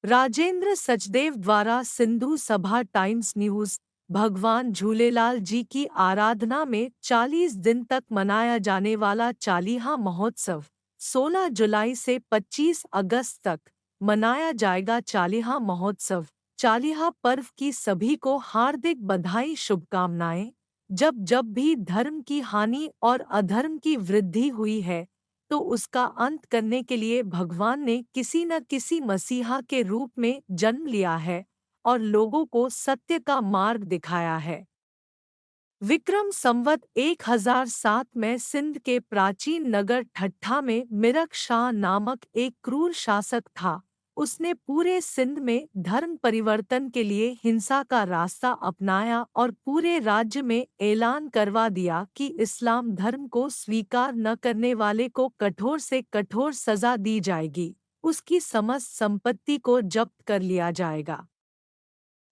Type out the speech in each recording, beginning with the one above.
राजेंद्र सचदेव द्वारा सिंधु सभा times news. भगवान झूलेलाल जी की आराधना में 40 दिन तक मनाया जाने वाला चालीहा महोत्सव 16 जुलाई से 25 अगस्त तक मनाया जाएगा। चालीहा महोत्सव चालीहा पर्व की सभी को हार्दिक बधाई शुभकामनाएं। जब जब भी धर्म की हानि और अधर्म की वृद्धि हुई है तो उसका अंत करने के लिए भगवान ने किसी न किसी मसीहा के रूप में जन्म लिया है और लोगों को सत्य का मार्ग दिखाया है। विक्रम संवत 1007 में सिंध के प्राचीन नगर ठट्ठा में मिरक शाह नामक एक क्रूर शासक था। उसने पूरे सिंध में धर्म परिवर्तन के लिए हिंसा का रास्ता अपनाया और पूरे राज्य में ऐलान करवा दिया कि इस्लाम धर्म को स्वीकार न करने वाले को कठोर से कठोर सजा दी जाएगी, उसकी समस्त संपत्ति को जब्त कर लिया जाएगा।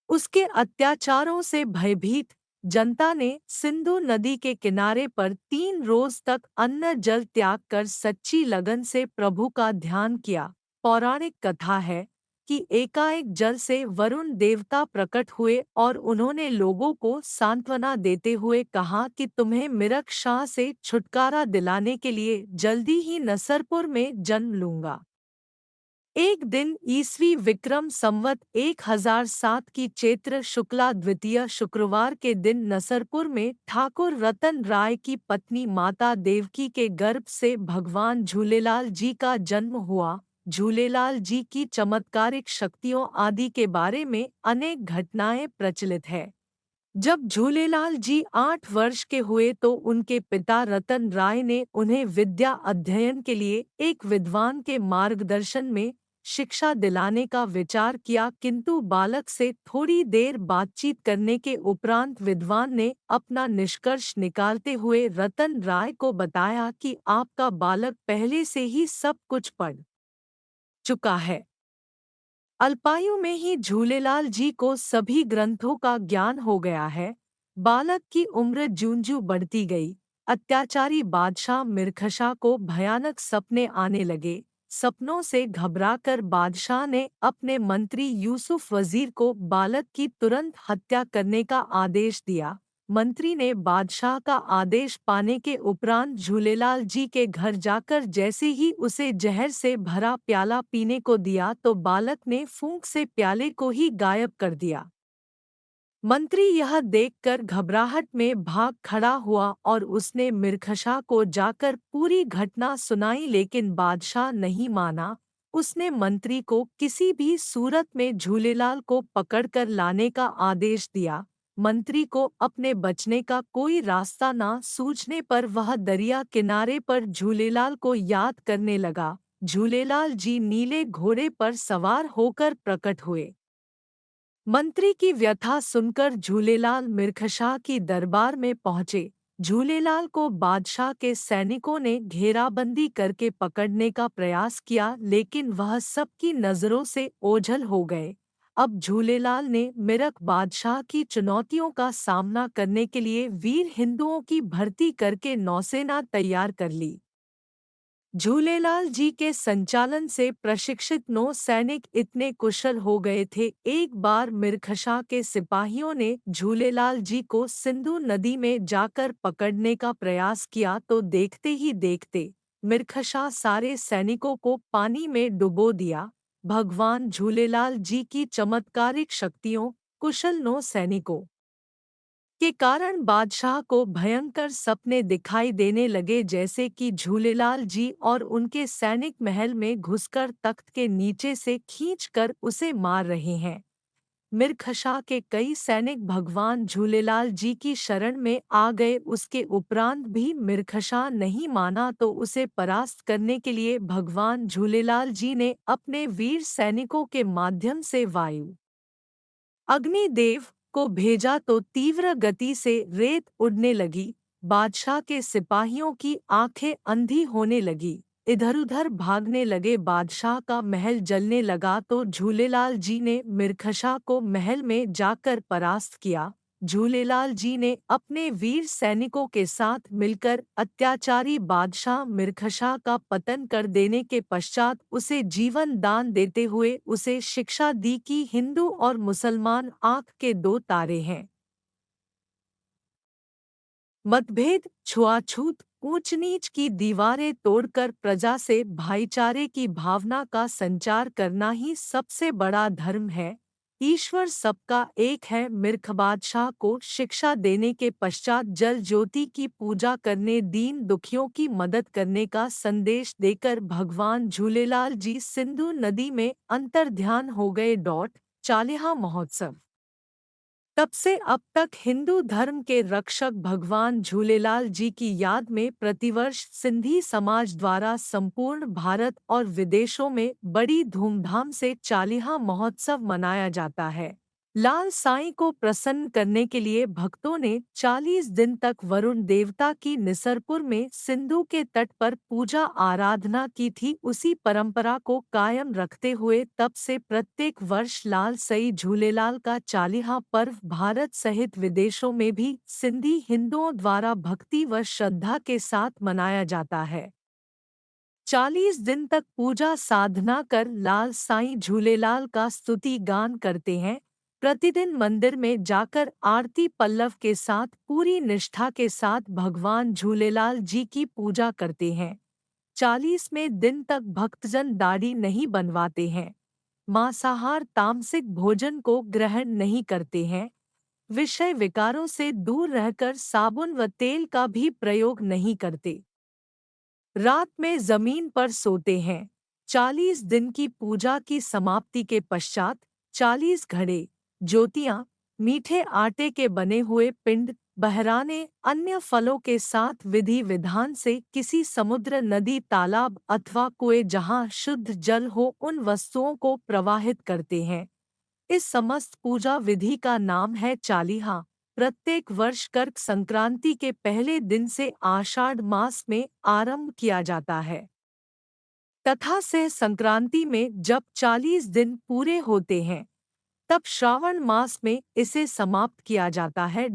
उसके अत्याचारों से भयभीत जनता ने सिंधु नदी के किनारे पर 3 रोज तक अन्न जल त्याग कर सच्ची लगन से प्रभु का ध्यान किया। पौराणिक कथा है कि एकाएक जल से वरुण देवता प्रकट हुए और उन्होंने लोगों को सांत्वना देते हुए कहा कि तुम्हें मिरक शाह से छुटकारा दिलाने के लिए जल्दी ही नसरपुर में जन्म लूंगा। एक दिन ईस्वी विक्रम संवत 1007 की चैत्र शुक्ला द्वितीय शुक्रवार के दिन नसरपुर में ठाकुर रतन राय की पत्नी माता देवकी के गर्भ से भगवान झूलेलाल जी का जन्म हुआ। झूलेलाल जी की चमत्कारिक शक्तियों आदि के बारे में अनेक घटनाएं प्रचलित है। जब झूलेलाल जी 8 वर्ष के हुए तो उनके पिता रतन राय ने उन्हें विद्या अध्ययन के लिए एक विद्वान के मार्गदर्शन में शिक्षा दिलाने का विचार किया, किंतु बालक से थोड़ी देर बातचीत करने के उपरांत विद्वान ने अपना निष्कर्ष निकालते हुए रतन राय को बताया कि आपका बालक पहले से ही सब कुछ पढ़ चुका है। अल्पायु में ही झूलेलाल जी को सभी ग्रंथों का ज्ञान हो गया है। बालक की उम्र ज्यों-ज्यों बढ़ती गई, अत्याचारी बादशाह मिरखशा को भयानक सपने आने लगे। सपनों से घबराकर बादशाह ने अपने मंत्री यूसुफ वजीर को बालक की तुरंत हत्या करने का आदेश दिया। मंत्री ने बादशाह का आदेश पाने के उपरांत झूलेलाल जी के घर जाकर जैसे ही उसे जहर से भरा प्याला पीने को दिया तो बालक ने फूंक से प्याले को ही गायब कर दिया। मंत्री यह देखकर घबराहट में भाग खड़ा हुआ और उसने मिरखशा को जाकर पूरी घटना सुनाई, लेकिन बादशाह नहीं माना। उसने मंत्री को किसी भी सूरत में झूलेलाल को पकड़कर लाने का आदेश दिया। मंत्री को अपने बचने का कोई रास्ता ना सूझने पर वह दरिया किनारे पर झूलेलाल को याद करने लगा। झूलेलाल जी नीले घोड़े पर सवार होकर प्रकट हुए। मंत्री की व्यथा सुनकर झूलेलाल मिरखशा की दरबार में पहुंचे। झूलेलाल को बादशाह के सैनिकों ने घेराबंदी करके पकड़ने का प्रयास किया, लेकिन वह सबकी नजरों से ओझल हो गए। अब झूलेलाल ने मिरक बादशाह की चुनौतियों का सामना करने के लिए वीर हिंदुओं की भर्ती करके नौसेना तैयार कर ली। झूलेलाल जी के संचालन से प्रशिक्षित 9 सैनिक इतने कुशल हो गए थे। एक बार मिरखशा के सिपाहियों ने झूलेलाल जी को सिंधु नदी में जाकर पकड़ने का प्रयास किया तो देखते ही देखते मिरखशा सारे सैनिकों को पानी में डुबो दिया। भगवान झूलेलाल जी की चमत्कारिक शक्तियों, कुशल 9 सैनिकों के कारण बादशाह को भयंकर सपने दिखाई देने लगे, जैसे कि झूलेलाल जी और उनके सैनिक महल में घुसकर तख्त के नीचे से खींचकर उसे मार रहे हैं। मिरखशा के कई सैनिक भगवान झूलेलाल जी की शरण में आ गए। उसके उपरांत भी मिरखशा नहीं माना तो उसे परास्त करने के लिए भगवान झूलेलाल जी ने अपने वीर सैनिकों के माध्यम से वायु अग्निदेव को भेजा तो तीव्र गति से रेत उड़ने लगी। बादशाह के सिपाहियों की आंखें अंधी होने लगी, इधर-उधर भागने लगे। बादशाह का महल जलने लगा तो झूलेलाल जी ने मिरखशा को महल में जाकर परास्त किया। झूलेलाल जी ने अपने वीर सैनिकों के साथ मिलकर अत्याचारी बादशाह मिर्खशा का पतन कर देने के पश्चात उसे जीवन दान देते हुए उसे शिक्षा दी कि हिंदू और मुसलमान आँख के दो तारे हैं। मतभेद, छुआछूत, ऊंच नीच की दीवारें तोड़कर प्रजा से भाईचारे की भावना का संचार करना ही सबसे बड़ा धर्म है। ईश्वर सबका एक है। मिर्ख बादशाह को शिक्षा देने के पश्चात जल ज्योति की पूजा करने, दीन दुखियों की मदद करने का संदेश देकर भगवान झूलेलाल जी सिंधु नदी में अंतर्ध्यान हो गए। चालीहा महोत्सव। तब से अब तक हिंदू धर्म के रक्षक भगवान झूलेलाल जी की याद में प्रतिवर्ष सिंधी समाज द्वारा संपूर्ण भारत और विदेशों में बड़ी धूमधाम से चालीहा महोत्सव मनाया जाता है। लाल साईं को प्रसन्न करने के लिए भक्तों ने 40 दिन तक वरुण देवता की निसरपुर में सिंधु के तट पर पूजा आराधना की थी। उसी परंपरा को कायम रखते हुए तब से प्रत्येक वर्ष लाल सई झूलेलाल का चालीहा पर्व भारत सहित विदेशों में भी सिंधी हिंदुओं द्वारा भक्ति व श्रद्धा के साथ मनाया जाता है। 40 दिन तक पूजा साधना कर लाल साईं झूलेलाल का स्तुति गान करते हैं। प्रतिदिन मंदिर में जाकर आरती पल्लव के साथ पूरी निष्ठा के साथ भगवान झूलेलाल जी की पूजा करते हैं। 40वें दिन तक भक्तजन दाढ़ी नहीं बनवाते हैं, मांसाहार तामसिक भोजन को ग्रहण नहीं करते हैं, विषय विकारों से दूर रहकर साबुन व तेल का भी प्रयोग नहीं करते। रात में जमीन पर सोते हैं। 40 दिन की पूजा की समाप्ति के पश्चात 40 घड़े, ज्योतियाँ, मीठे आटे के बने हुए पिंड, बहराने, अन्य फलों के साथ विधि विधान से किसी समुद्र, नदी, तालाब अथवा कुएं जहाँ शुद्ध जल हो उन वस्तुओं को प्रवाहित करते हैं। इस समस्त पूजा विधि का नाम है चालीहा। प्रत्येक वर्ष कर्क संक्रांति के पहले दिन से आषाढ़ मास में आरंभ किया जाता है तथा से संक्रांति में जब 40 दिन पूरे होते हैं तब श्रावण मास में इसे समाप्त किया जाता है।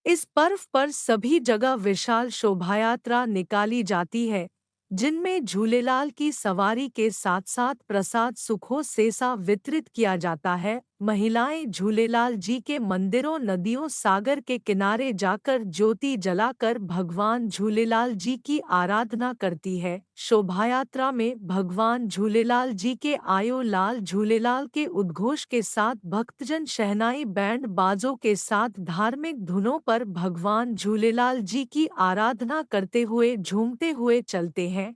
इस पर्व पर सभी जगह विशाल शोभायात्रा निकाली जाती है जिनमें झूलेलाल की सवारी के साथ साथ प्रसाद सुखों सेसा वितरित किया जाता है। महिलाएं झूलेलाल जी के मंदिरों, नदियों, सागर के किनारे जाकर ज्योति जलाकर भगवान झूलेलाल जी की आराधना करती है। शोभायात्रा में भगवान झूलेलाल जी के आयो लाल झूलेलाल के उद्घोष के साथ भक्तजन शहनाई बैंड बाजों के साथ धार्मिक धुनों पर भगवान झूलेलाल जी की आराधना करते हुए झूमते हुए चलते हैं।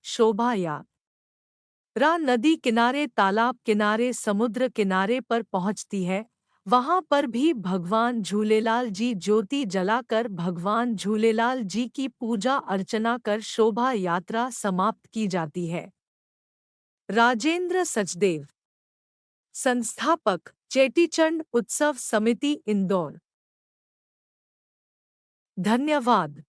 शोभा यात्रा नदी किनारे, तालाब किनारे, समुद्र किनारे पर पहुंचती है। वहां पर भी भगवान झूलेलाल जी ज्योति जलाकर भगवान झूलेलाल जी की पूजा अर्चना कर शोभा यात्रा समाप्त की जाती है। राजेंद्र सचदेव, संस्थापक, चेटीचंड उत्सव समिति, इंदौर। धन्यवाद।